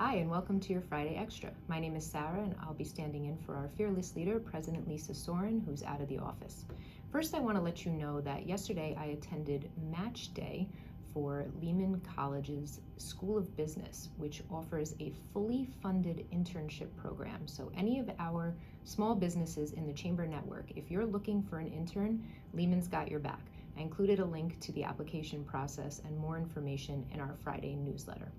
Hi, and welcome to your Friday Extra. My name is Sarah, and I'll be standing in for our fearless leader, President Lisa Soren, who's out of the office. First, I want to let you know that yesterday I attended Match Day for Lehman College's School of Business, which offers a fully funded internship program. So any of our small businesses in the Chamber network, if you're looking for an intern, Lehman's got your back. I included a link to the application process and more information in our Friday newsletter.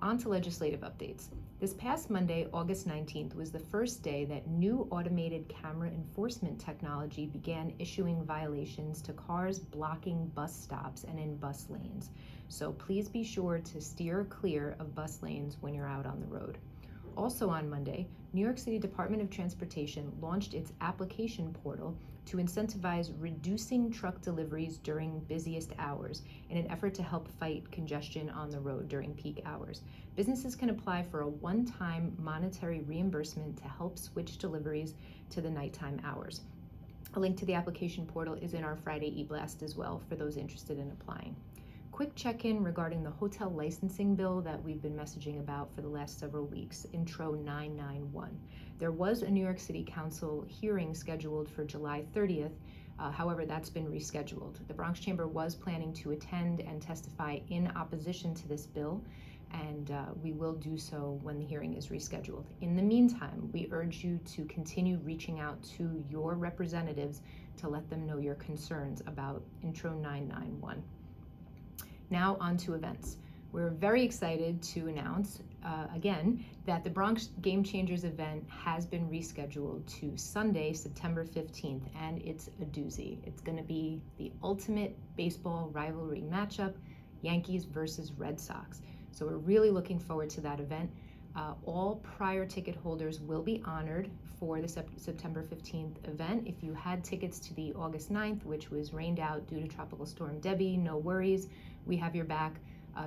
On to legislative updates. This past Monday, August 19th, was the first day that new automated camera enforcement technology began issuing violations to cars blocking bus stops and in bus lanes. So please be sure to steer clear of bus lanes when you're out on the road. Also on Monday, New York City Department of Transportation launched its application portal to incentivize reducing truck deliveries during busiest hours in an effort to help fight congestion on the road during peak hours. Businesses can apply for a one-time monetary reimbursement to help switch deliveries to the nighttime hours. A link to the application portal is in our Friday e-blast as well for those interested in applying. Quick check-in regarding the hotel licensing bill that we've been messaging about for the last several weeks, Intro 991. There was a New York City Council hearing scheduled for July 30th. However, that's been rescheduled. The Bronx Chamber was planning to attend and testify in opposition to this bill, and we will do so when the hearing is rescheduled. In the meantime, we urge you to continue reaching out to your representatives to let them know your concerns about Intro 991. Now on to events. We're very excited to announce again that the Bronx GameChangers event has been rescheduled to Sunday, September 15th, and it's a doozy. It's going to be the ultimate baseball rivalry matchup, Yankees versus Red Sox. So we're really looking forward to that event. All prior ticket holders will be honored for the September 15th event. If you had tickets to the August 9th, which was rained out due to Tropical Storm Debbie, no worries. We have your back.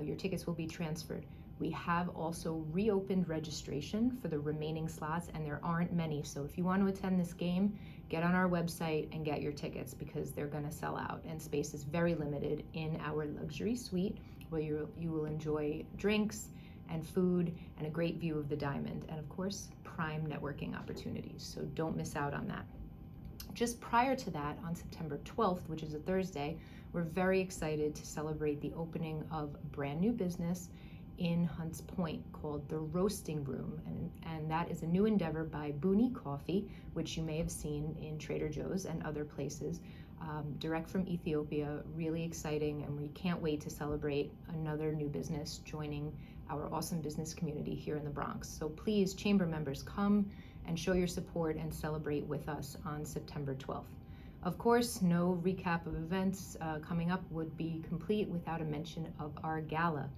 Your tickets will be transferred. We have also reopened registration for the remaining slots, and there aren't many. So if you want to attend this game, get on our website and get your tickets because they're going to sell out, and space is very limited in our luxury suite where you will enjoy drinks and food and a great view of the diamond, and of course prime networking opportunities, so don't miss out on that. Just prior to that, on September 12th, which is a Thursday, we're very excited to celebrate the opening of a brand new business in Hunts Point called the Roasting Room, and that is a new endeavor by Booney Coffee, which you may have seen in Trader Joe's and other places, direct from Ethiopia. Really exciting, and we can't wait to celebrate another new business joining our awesome business community here in the Bronx. So please, Chamber members, come and show your support and celebrate with us on September 12th. Of course, no recap of events coming up would be complete without a mention of our Gala.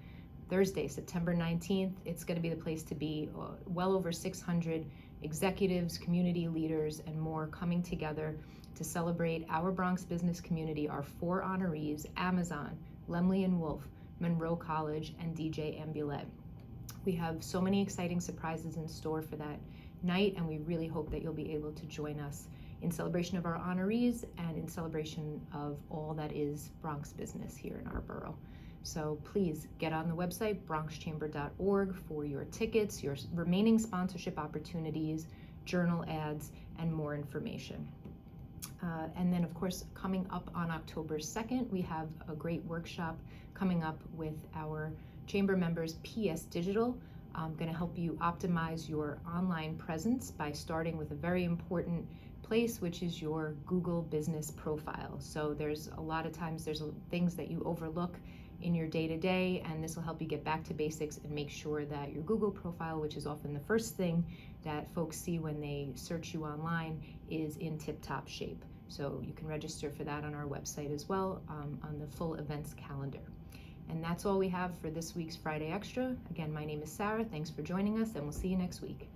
Thursday, September 19th, it's going to be the place to be. Well over 600 executives, community leaders, and more coming together to celebrate our Bronx business community, our 4 honorees, Amazon, Lemley & Wolf, Monroe College, and DJ Ambulette. We have so many exciting surprises in store for that night, and we really hope that you'll be able to join us in celebration of our honorees and in celebration of all that is Bronx business here in our borough. So please get on the website, bronxchamber.org, for your tickets, your remaining sponsorship opportunities, journal ads, and more information. And then, of course, coming up on October 2nd, we have a great workshop coming up with our Chamber members, PS Digital. I'm going to help you optimize your online presence by starting with a very important place, which is your Google business profile. So there's a lot of times there's things that you overlook in your day-to-day, and this will help you get back to basics and make sure that your Google profile, which is often the first thing that folks see when they search you online, is in tip-top shape. So you can register for that on our website as well, on the full events calendar. And that's all we have for this week's Friday Extra. Again, my name is Sarah. Thanks for joining us, and we'll see you next week.